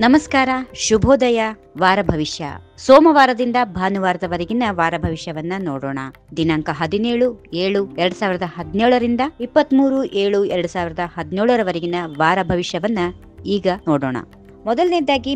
ನಮಸ್ಕಾರ, ಶುಭೋದಯ. ವಾರ ಭವಿಷ್ಯ ಸೋಮವಾರದಿಂದ ಭಾನುವಾರದವರೆಗಿನ ವಾರ ಭವಿಷ್ಯವನ್ನ ನೋಡೋಣ. ದಿನಾಂಕ 17/7/2017 23/7/2017 ವಾರ ಭವಿಷ್ಯವನ್ನ ಈಗ ನೋಡೋಣ. ಮೊದಲನೇದಾಗಿ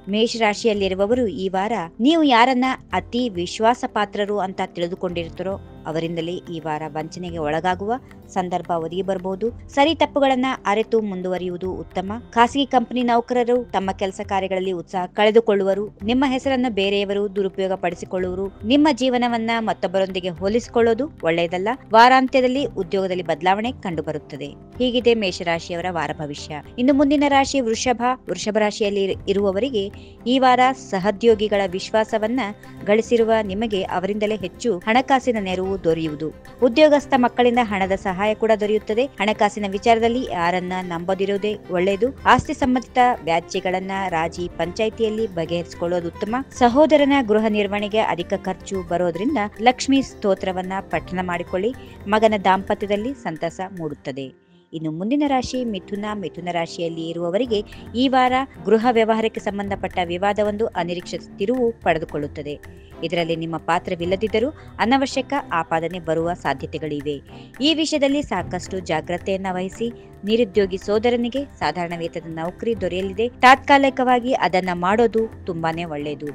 ಮೇಷರಾಶಿಯಲ್ಲಿರುವವರು ಈ ವಾರ ನೀವು ಯಾರನ್ನ ಅತಿ ವಿಶ್ವಾಸ ಪಾತ್ರರು ಅಂತ ತಿಳಿದುಕೊಂಡಿರ್ತಾರೋ ಅವರಿಂದಲೇ ಈ ವಾರ ವಂಚನೆಗೆ ಒಳಗಾಗುವ ಸಂದರ್ಭ ಒದಗಿ ಬರಬಹುದು. ಸರಿ ತಪ್ಪುಗಳನ್ನ ಅರಿತು ಮುಂದುವರಿಯುವುದು ಉತ್ತಮ. ಖಾಸಗಿ ಕಂಪನಿ ನೌಕರರು ತಮ್ಮ ಕೆಲಸ ಕಾರ್ಯಗಳಲ್ಲಿ ಉತ್ಸಾಹ ಕಳೆದುಕೊಳ್ಳುವರು. ನಿಮ್ಮ ಹೆಸರನ್ನು ಬೇರೆಯವರು ದುರುಪಯೋಗ ಪಡಿಸಿಕೊಳ್ಳುವರು. ನಿಮ್ಮ ಜೀವನವನ್ನ ಮತ್ತೊಬ್ಬರೊಂದಿಗೆ ಹೋಲಿಸಿಕೊಳ್ಳೋದು ಒಳ್ಳೆಯದಲ್ಲ. ವಾರಾಂತ್ಯದಲ್ಲಿ ಉದ್ಯೋಗದಲ್ಲಿ ಬದಲಾವಣೆ ಕಂಡುಬರುತ್ತದೆ. ಹೀಗಿದೆ ಮೇಷರಾಶಿಯವರ ವಾರ ಭವಿಷ್ಯ. ಇನ್ನು ಮುಂದಿನ ರಾಶಿ ವೃಷಭ ರಾಶಿಯಲ್ಲಿ ಇರುವವರಿಗೆ ಈ ವಾರ ಸಹೋದ್ಯೋಗಿಗಳ ವಿಶ್ವಾಸವನ್ನ ಗಳಿಸಿರುವ ನಿಮಗೆ ಅವರಿಂದಲೇ ಹೆಚ್ಚು ಹಣಕಾಸಿನ ನೆರವು ದೊರೆಯುವುದು. ಉದ್ಯೋಗಸ್ಥ ಮಕ್ಕಳಿಂದ ಹಣದ ಸಹಾಯ ಕೂಡ ದೊರೆಯುತ್ತದೆ. ಹಣಕಾಸಿನ ವಿಚಾರದಲ್ಲಿ ಯಾರನ್ನ ನಂಬದಿರುವುದೇ ಒಳ್ಳೆಯದು. ಆಸ್ತಿ ಸಂಬಂಧಿತ ವ್ಯಾಜ್ಯಗಳನ್ನ ರಾಜಿ ಪಂಚಾಯಿತಿಯಲ್ಲಿ ಬಗೆಹರಿಸಿಕೊಳ್ಳೋದು ಉತ್ತಮ. ಸಹೋದರನ ಗೃಹ ನಿರ್ವಹಣೆಗೆ ಅಧಿಕ ಖರ್ಚು ಬರೋದ್ರಿಂದ ಲಕ್ಷ್ಮೀ ಸ್ತೋತ್ರವನ್ನ ಪಠಣ ಮಾಡಿಕೊಳ್ಳಿ. ಮಗನ ದಾಂಪತ್ಯದಲ್ಲಿ ಸಂತಸ ಮೂಡುತ್ತದೆ. ಇನ್ನು ಮುಂದಿನ ರಾಶಿ ಮಿಥುನ ರಾಶಿಯಲ್ಲಿ ಇರುವವರಿಗೆ ಈ ವಾರ ಗೃಹ ವ್ಯವಹಾರಕ್ಕೆ ಸಂಬಂಧಪಟ್ಟ ವಿವಾದವೊಂದು ಅನಿರೀಕ್ಷಿತ ತಿರುವು ಪಡೆದುಕೊಳ್ಳುತ್ತದೆ. ಇದರಲ್ಲಿ ನಿಮ್ಮ ಪಾತ್ರವಿಲ್ಲದಿದ್ದರೂ ಅನವಶ್ಯಕ ಆಪಾದನೆ ಬರುವ ಸಾಧ್ಯತೆಗಳಿವೆ. ಈ ವಿಷಯದಲ್ಲಿ ಸಾಕಷ್ಟು ಜಾಗ್ರತೆಯನ್ನ ವಹಿಸಿ. ನಿರುದ್ಯೋಗಿ ಸೋದರನಿಗೆ ಸಾಧಾರಣ ವೇತನದ ನೌಕರಿ ದೊರೆಯಲಿದೆ. ತಾತ್ಕಾಲಿಕವಾಗಿ ಅದನ್ನ ಮಾಡೋದು ತುಂಬಾನೇ ಒಳ್ಳೆಯದು.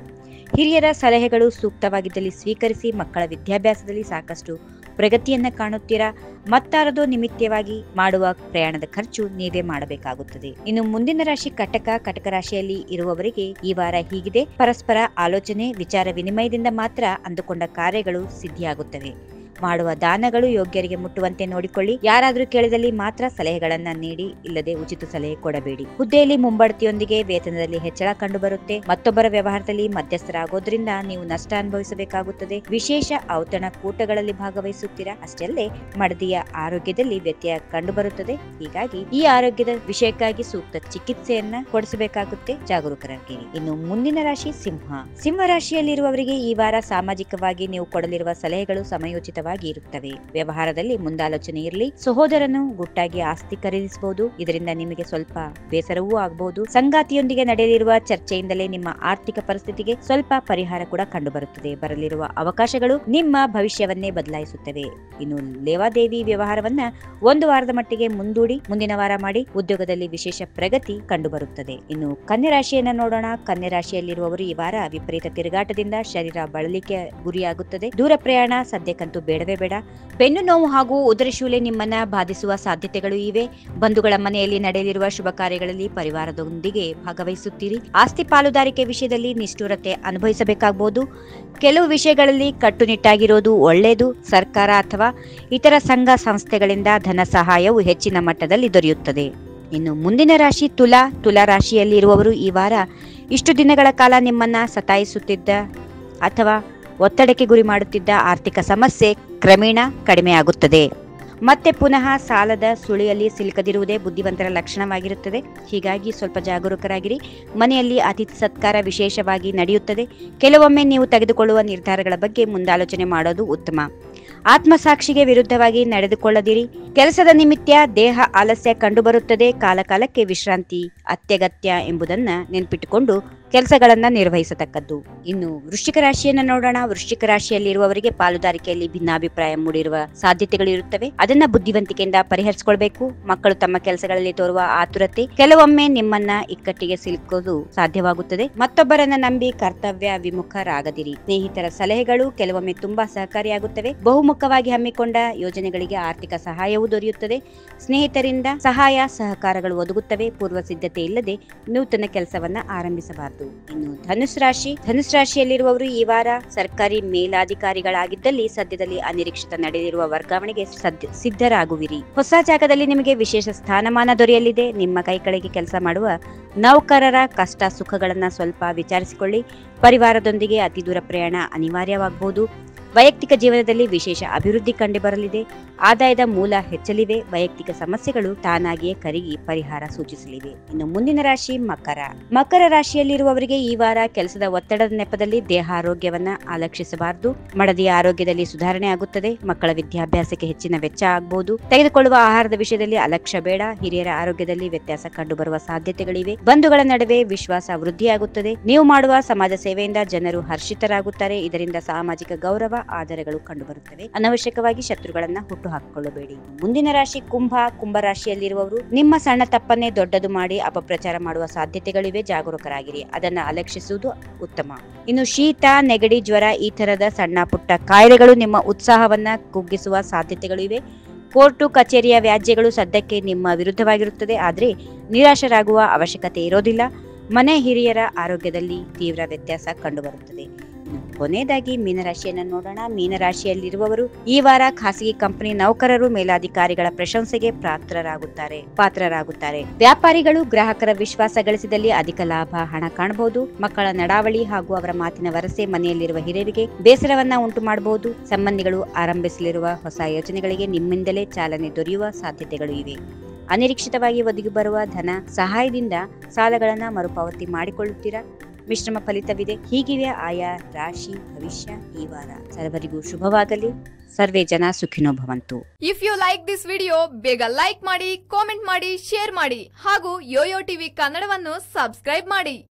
ಹಿರಿಯರ ಸಲಹೆಗಳು ಸೂಕ್ತವಾಗಿದ್ದಲ್ಲಿ ಸ್ವೀಕರಿಸಿ. ಮಕ್ಕಳ ವಿದ್ಯಾಭ್ಯಾಸದಲ್ಲಿ ಸಾಕಷ್ಟು ಪ್ರಗತಿಯನ್ನ ಕಾಣುತ್ತೀರಾ. ಮತ್ತಾರದೋ ನಿಮಿತ್ತವಾಗಿ ಮಾಡುವ ಪ್ರಯಾಣದ ಖರ್ಚು ನೀವೇ ಮಾಡಬೇಕಾಗುತ್ತದೆ. ಇನ್ನು ಮುಂದಿನ ರಾಶಿ ಕಟಕ ರಾಶಿಯಲ್ಲಿ ಇರುವವರಿಗೆ ಈ ವಾರ ಹೀಗಿದೆ. ಪರಸ್ಪರ ಆಲೋಚನೆ ವಿಚಾರ ವಿನಿಮಯದಿಂದ ಮಾತ್ರ ಅಂದುಕೊಂಡ ಕಾರ್ಯಗಳು ಸಿದ್ಧಿಯಾಗುತ್ತವೆ. ಮಾಡುವ ದಾನಗಳು ಯೋಗ್ಯರಿಗೆ ಮುಟ್ಟುವಂತೆ ನೋಡಿಕೊಳ್ಳಿ. ಯಾರಾದ್ರೂ ಕೇಳಿದಲ್ಲಿ ಮಾತ್ರ ಸಲಹೆಗಳನ್ನ ನೀಡಿ, ಇಲ್ಲದೆ ಉಚಿತ ಸಲಹೆ ಕೊಡಬೇಡಿ. ಹುದ್ದೆಯಲ್ಲಿ ಮುಂಬಡ್ತಿಯೊಂದಿಗೆ ವೇತನದಲ್ಲಿ ಹೆಚ್ಚಳ ಕಂಡುಬರುತ್ತೆ. ಮತ್ತೊಬ್ಬರ ವ್ಯವಹಾರದಲ್ಲಿ ಮಧ್ಯಸ್ಥರಾಗೋದ್ರಿಂದ ನೀವು ನಷ್ಟ ಅನುಭವಿಸಬೇಕಾಗುತ್ತದೆ. ವಿಶೇಷ ಔತಣಕೂಟಗಳಲ್ಲಿ ಭಾಗವಹಿಸುತ್ತೀರಾ. ಅಷ್ಟೇ ಅಲ್ಲದೆ ಮಡದಿಯ ಆರೋಗ್ಯದಲ್ಲಿ ವ್ಯತ್ಯಯ ಕಂಡುಬರುತ್ತದೆ. ಹೀಗಾಗಿ ಈ ಆರೋಗ್ಯದ ವಿಷಯಕ್ಕಾಗಿ ಸೂಕ್ತ ಚಿಕಿತ್ಸೆಯನ್ನ ಕೊಡಿಸಬೇಕಾಗುತ್ತೆ. ಜಾಗರೂಕರಾಗಿರಿ. ಇನ್ನು ಮುಂದಿನ ರಾಶಿ ಸಿಂಹ ರಾಶಿಯಲ್ಲಿರುವವರಿಗೆ ಈ ವಾರ ಸಾಮಾಜಿಕವಾಗಿ ನೀವು ಕೊಡಲಿರುವ ಸಲಹೆಗಳು ಸಮಯೋಚಿತವಾಗಿ ಇರುತ್ತವೆ. ವ್ಯವಹಾರದಲ್ಲಿ ಮುಂದಾಲೋಚನೆ ಇರಲಿ. ಸಹೋದರನು ಗುಟ್ಟಾಗಿ ಆಸ್ತಿ ಖರೀದಿಸಬಹುದು. ಇದರಿಂದ ನಿಮಗೆ ಸ್ವಲ್ಪ ಬೇಸರವೂ ಆಗಬಹುದು. ಸಂಗಾತಿಯೊಂದಿಗೆ ನಡೆಯಲಿರುವ ಚರ್ಚೆಯಿಂದಲೇ ನಿಮ್ಮ ಆರ್ಥಿಕ ಪರಿಸ್ಥಿತಿಗೆ ಸ್ವಲ್ಪ ಪರಿಹಾರ ಕೂಡ ಕಂಡುಬರುತ್ತದೆ. ಬರಲಿರುವ ಅವಕಾಶಗಳು ನಿಮ್ಮ ಭವಿಷ್ಯವನ್ನೇ ಬದಲಾಯಿಸುತ್ತವೆ. ಇನ್ನು ಲೇವಾದೇವಿ ವ್ಯವಹಾರವನ್ನ ಒಂದು ವಾರದ ಮಟ್ಟಿಗೆ ಮುಂದೂಡಿ ಮುಂದಿನ ವಾರ ಮಾಡಿ. ಉದ್ಯೋಗದಲ್ಲಿ ವಿಶೇಷ ಪ್ರಗತಿ ಕಂಡುಬರುತ್ತದೆ. ಇನ್ನು ಕನ್ಯಾ ರಾಶಿಯನ್ನ ನೋಡೋಣ. ಕನ್ಯಾ ರಾಶಿಯಲ್ಲಿರುವವರು ಈ ವಾರ ವಿಪರೀತ ತಿರುಗಾಟದಿಂದ ಶರೀರ ಬಳಲಿಕೆ ಗುರಿಯಾಗುತ್ತದೆ. ದೂರ ಪ್ರಯಾಣ ಸದ್ಯಕ್ಕಂತೂ ಬೇಡವೇ ಬೇಡ. ಬೆನ್ನು ನೋವು ಹಾಗೂ ಉದರಶೂಲೆ ನಿಮ್ಮನ್ನ ಬಾಧಿಸುವ ಸಾಧ್ಯತೆಗಳು ಇವೆ. ಬಂಧುಗಳ ಮನೆಯಲ್ಲಿ ನಡೆಯಲಿರುವ ಶುಭ ಕಾರ್ಯಗಳಲ್ಲಿ ಪರಿವಾರದೊಂದಿಗೆ ಭಾಗವಹಿಸುತ್ತೀರಿ. ಆಸ್ತಿ ಪಾಲುದಾರಿಕೆ ವಿಷಯದಲ್ಲಿ ನಿಷ್ಠುರತೆ ಅನುಭವಿಸಬೇಕಾಗಬಹುದು. ಕೆಲವು ವಿಷಯಗಳಲ್ಲಿ ಕಟ್ಟುನಿಟ್ಟಾಗಿರೋದು ಒಳ್ಳೆಯದು. ಸರ್ಕಾರ ಅಥವಾ ಇತರ ಸಂಘ ಸಂಸ್ಥೆಗಳಿಂದ ಧನ ಸಹಾಯವು ಹೆಚ್ಚಿನ ಮಟ್ಟದಲ್ಲಿ ದೊರೆಯುತ್ತದೆ. ಇನ್ನು ಮುಂದಿನ ರಾಶಿ ತುಲಾ ರಾಶಿಯಲ್ಲಿ ಇರುವವರು ಈ ವಾರ ಇಷ್ಟು ದಿನಗಳ ಕಾಲ ನಿಮ್ಮನ್ನ ಸತಾಯಿಸುತ್ತಿದ್ದ ಅಥವಾ ಒತ್ತಡಕ್ಕೆ ಗುರಿ ಮಾಡುತ್ತಿದ್ದ ಆರ್ಥಿಕ ಸಮಸ್ಯೆ ಕ್ರಮೇಣ ಕಡಿಮೆಯಾಗುತ್ತದೆ. ಮತ್ತೆ ಪುನಃ ಸಾಲದ ಸುಳಿಯಲ್ಲಿ ಸಿಲುಕದಿರುವುದೇ ಬುದ್ಧಿವಂತರ ಲಕ್ಷಣವಾಗಿರುತ್ತದೆ. ಹೀಗಾಗಿ ಸ್ವಲ್ಪ ಜಾಗರೂಕರಾಗಿರಿ. ಮನೆಯಲ್ಲಿ ಅತಿಥಿ ಸತ್ಕಾರ ವಿಶೇಷವಾಗಿ ನಡೆಯುತ್ತದೆ. ಕೆಲವೊಮ್ಮೆ ನೀವು ತೆಗೆದುಕೊಳ್ಳುವ ನಿರ್ಧಾರಗಳ ಬಗ್ಗೆ ಮುಂದಾಲೋಚನೆ ಮಾಡೋದು ಉತ್ತಮ. ಆತ್ಮಸಾಕ್ಷಿಗೆ ವಿರುದ್ಧವಾಗಿ ನಡೆದುಕೊಳ್ಳದಿರಿ. ಕೆಲಸದ ನಿಮಿತ್ತ ದೇಹ ಆಲಸ್ಯ ಕಂಡುಬರುತ್ತದೆ. ಕಾಲಕಾಲಕ್ಕೆ ವಿಶ್ರಾಂತಿ ಅತ್ಯಗತ್ಯ ಎಂಬುದನ್ನ ನೆನಪಿಟ್ಟುಕೊಂಡು ಕೆಲಸಗಳನ್ನ ನಿರ್ವಹಿಸತಕ್ಕದ್ದು. ಇನ್ನು ವೃಶ್ಚಿಕ ರಾಶಿಯನ್ನ ನೋಡೋಣ. ವೃಶ್ಚಿಕ ರಾಶಿಯಲ್ಲಿರುವವರಿಗೆ ಪಾಲುದಾರಿಕೆಯಲ್ಲಿ ಭಿನ್ನಾಭಿಪ್ರಾಯ ಮೂಡಿರುವ ಸಾಧ್ಯತೆಗಳು ಇರುತ್ತವೆ. ಅದನ್ನ ಬುದ್ಧಿವಂತಿಕೆಯಿಂದ ಪರಿಹರಿಸಿಕೊಳ್ಬೇಕು. ಮಕ್ಕಳು ತಮ್ಮ ಕೆಲಸಗಳಲ್ಲಿ ತೋರುವ ಆತುರತೆ ಕೆಲವೊಮ್ಮೆ ನಿಮ್ಮನ್ನ ಇಕ್ಕಟ್ಟಿಗೆ ಸಿಲುಕೋದು ಸಾಧ್ಯವಾಗುತ್ತದೆ. ಮತ್ತೊಬ್ಬರನ್ನ ನಂಬಿ ಕರ್ತವ್ಯ ವಿಮುಖರಾಗದಿರಿ. ಸ್ನೇಹಿತರ ಸಲಹೆಗಳು ಕೆಲವೊಮ್ಮೆ ತುಂಬಾ ಸಹಕಾರಿಯಾಗುತ್ತವೆ. ಬಹುಮುಖವಾಗಿ ಹಮ್ಮಿಕೊಂಡ ಯೋಜನೆಗಳಿಗೆ ಆರ್ಥಿಕ ಸಹಾಯವೂ ದೊರೆಯುತ್ತದೆ. ಸ್ನೇಹಿತರಿಂದ ಸಹಾಯ ಸಹಕಾರಗಳು ಒದಗುತ್ತವೆ. ಪೂರ್ವ ಸಿದ್ಧತೆ ಇಲ್ಲದೆ ನೂತನ ಕೆಲಸವನ್ನ ಆರಂಭಿಸಬಾರದು. ಇನ್ನು ಧನುಸ್ ರಾಶಿಯಲ್ಲಿರುವವರು ಈ ವಾರ ಸರ್ಕಾರಿ ಮೇಲಾಧಿಕಾರಿಗಳಾಗಿದ್ದಲ್ಲಿ ಸದ್ಯದಲ್ಲಿ ಅನಿರೀಕ್ಷಿತ ನಡೆದಿರುವ ವರ್ಗಾವಣೆಗೆ ಸಿದ್ಧರಾಗುವಿರಿ. ಹೊಸ ಜಾಗದಲ್ಲಿ ನಿಮಗೆ ವಿಶೇಷ ಸ್ಥಾನಮಾನ ದೊರೆಯಲಿದೆ. ನಿಮ್ಮ ಕೈ ಕೆಳಗೆ ಕೆಲಸ ಮಾಡುವ ನೌಕರರ ಕಷ್ಟ ಸುಖಗಳನ್ನ ಸ್ವಲ್ಪ ವಿಚಾರಿಸಿಕೊಳ್ಳಿ. ಪರಿವಾರದೊಂದಿಗೆ ಅತಿ ದೂರ ಪ್ರಯಾಣ ಅನಿವಾರ್ಯವಾಗಬಹುದು. ವೈಯಕ್ತಿಕ ಜೀವನದಲ್ಲಿ ವಿಶೇಷ ಅಭಿವೃದ್ಧಿ ಕಂಡುಬರಲಿದೆ. ಆದಾಯದ ಮೂಲ ಹೆಚ್ಚಲಿವೆ. ವೈಯಕ್ತಿಕ ಸಮಸ್ಯೆಗಳು ತಾನಾಗಿಯೇ ಕರಗಿ ಪರಿಹಾರ ಸೂಚಿಸಲಿವೆ. ಇನ್ನು ಮುಂದಿನ ರಾಶಿ ಮಕರ. ಮಕರ ರಾಶಿಯಲ್ಲಿರುವವರಿಗೆ ಈ ವಾರ ಕೆಲಸದ ಒತ್ತಡದ ನೆಪದಲ್ಲಿ ದೇಹ ಆರೋಗ್ಯವನ್ನ ಅಲಕ್ಷಿಸಬಾರದು. ಮಡದಿಯ ಆರೋಗ್ಯದಲ್ಲಿ ಸುಧಾರಣೆ ಆಗುತ್ತದೆ. ಮಕ್ಕಳ ವಿದ್ಯಾಭ್ಯಾಸಕ್ಕೆ ಹೆಚ್ಚಿನ ವೆಚ್ಚ ಆಗಬಹುದು. ತೆಗೆದುಕೊಳ್ಳುವ ಆಹಾರದ ವಿಷಯದಲ್ಲಿ ಅಲಕ್ಷ್ಯ ಬೇಡ. ಹಿರಿಯರ ಆರೋಗ್ಯದಲ್ಲಿ ವ್ಯತ್ಯಾಸ ಕಂಡುಬರುವ ಸಾಧ್ಯತೆಗಳಿವೆ. ಬಂಧುಗಳ ನಡುವೆ ವಿಶ್ವಾಸ ವೃದ್ಧಿಯಾಗುತ್ತದೆ. ನೀವು ಮಾಡುವ ಸಮಾಜ ಸೇವೆಯಿಂದ ಜನರು ಹರ್ಷಿತರಾಗುತ್ತಾರೆ. ಇದರಿಂದ ಸಾಮಾಜಿಕ ಗೌರವ ಆಧಾರಗಳು ಕಂಡುಬರುತ್ತವೆ. ಅನವಶ್ಯಕವಾಗಿ ಶತ್ರುಗಳನ್ನ ಹುಟ್ಟು ಹಾಕಿಕೊಳ್ಳಬೇಡಿ. ಮುಂದಿನ ರಾಶಿ ಕುಂಭ. ಕುಂಭ ರಾಶಿಯಲ್ಲಿರುವವರು ನಿಮ್ಮ ಸಣ್ಣ ತಪ್ಪನ್ನೇ ದೊಡ್ಡದು ಮಾಡಿ ಅಪಪ್ರಚಾರ ಮಾಡುವ ಸಾಧ್ಯತೆಗಳಿವೆ. ಜಾಗರೂಕರಾಗಿರಿ. ಅದನ್ನ ಅಲಕ್ಷಿಸುವುದು ಉತ್ತಮ. ಇನ್ನು ಶೀತ, ನೆಗಡಿ, ಜ್ವರ ಈ ತರದ ಸಣ್ಣ ಪುಟ್ಟ ಕಾಯಿಲೆಗಳು ನಿಮ್ಮ ಉತ್ಸಾಹವನ್ನ ಕುಗ್ಗಿಸುವ ಸಾಧ್ಯತೆಗಳಿವೆ. ಕೋರ್ಟು ಕಚೇರಿಯ ವ್ಯಾಜ್ಯಗಳು ಸದ್ಯಕ್ಕೆ ನಿಮ್ಮ ವಿರುದ್ಧವಾಗಿರುತ್ತದೆ. ಆದರೆ ನಿರಾಶರಾಗುವ ಅವಶ್ಯಕತೆ ಇರೋದಿಲ್ಲ. ಮನೆ ಹಿರಿಯರ ಆರೋಗ್ಯದಲ್ಲಿ ತೀವ್ರ ವ್ಯತ್ಯಾಸ ಕಂಡುಬರುತ್ತದೆ. ಕೊನೆಯದಾಗಿ ಮೀನರಾಶಿಯನ್ನು ನೋಡೋಣ. ಮೀನರಾಶಿಯಲ್ಲಿರುವವರು ಈ ವಾರ ಖಾಸಗಿ ಕಂಪನಿ ನೌಕರರು ಮೇಲಾಧಿಕಾರಿಗಳ ಪ್ರಶಂಸೆಗೆ ಪಾತ್ರರಾಗುತ್ತಾರೆ. ವ್ಯಾಪಾರಿಗಳು ಗ್ರಾಹಕರ ವಿಶ್ವಾಸ ಗಳಿಸಿದಲ್ಲಿ ಅಧಿಕ ಲಾಭ, ಹಣ ಕಾಣಬಹುದು. ಮಕ್ಕಳ ನಡಾವಳಿ ಹಾಗೂ ಅವರ ಮಾತಿನ ವರಸೆ ಮನೆಯಲ್ಲಿರುವ ಹಿರಿಯರಿಗೆ ಬೇಸರವನ್ನ ಉಂಟು ಮಾಡಬಹುದು. ಸಂಬಂಧಿಗಳು ಆರಂಭಿಸಲಿರುವ ಹೊಸ ಯೋಜನೆಗಳಿಗೆ ನಿಮ್ಮಿಂದಲೇ ಚಾಲನೆ ದೊರೆಯುವ ಸಾಧ್ಯತೆಗಳು ಇವೆ. ಅನಿರೀಕ್ಷಿತವಾಗಿ ಒದಗಿ ಬರುವ ಧನ ಸಹಾಯದಿಂದ ಸಾಲಗಳನ್ನ ಮರುಪಾವತಿ ಮಾಡಿಕೊಳ್ಳುತ್ತೀರಾ. ಮಿಶ್ರಮ ಫಲಿತವಿದೆ. ಹೀಗಿವೆ ಆಯಾ ರಾಶಿ ಭವಿಷ್ಯ ಈ ವಾರ. ಸರ್ವರಿಗೂ ಶುಭವಾಗಲಿ. ಸರ್ವೇ ಜನ ಸುಖಿನೋ ಭವಂತು. If you like this video ಬೇಗ ಲೈಕ್ ಮಾಡಿ, ಕಾಮೆಂಟ್ ಮಾಡಿ, ಶೇರ್ ಮಾಡಿ ಹಾಗೂ ಯೋಯೋ ಟಿವಿ ಕನ್ನಡವನ್ನು ಸಬ್ಸ್ಕ್ರೈಬ್ ಮಾಡಿ.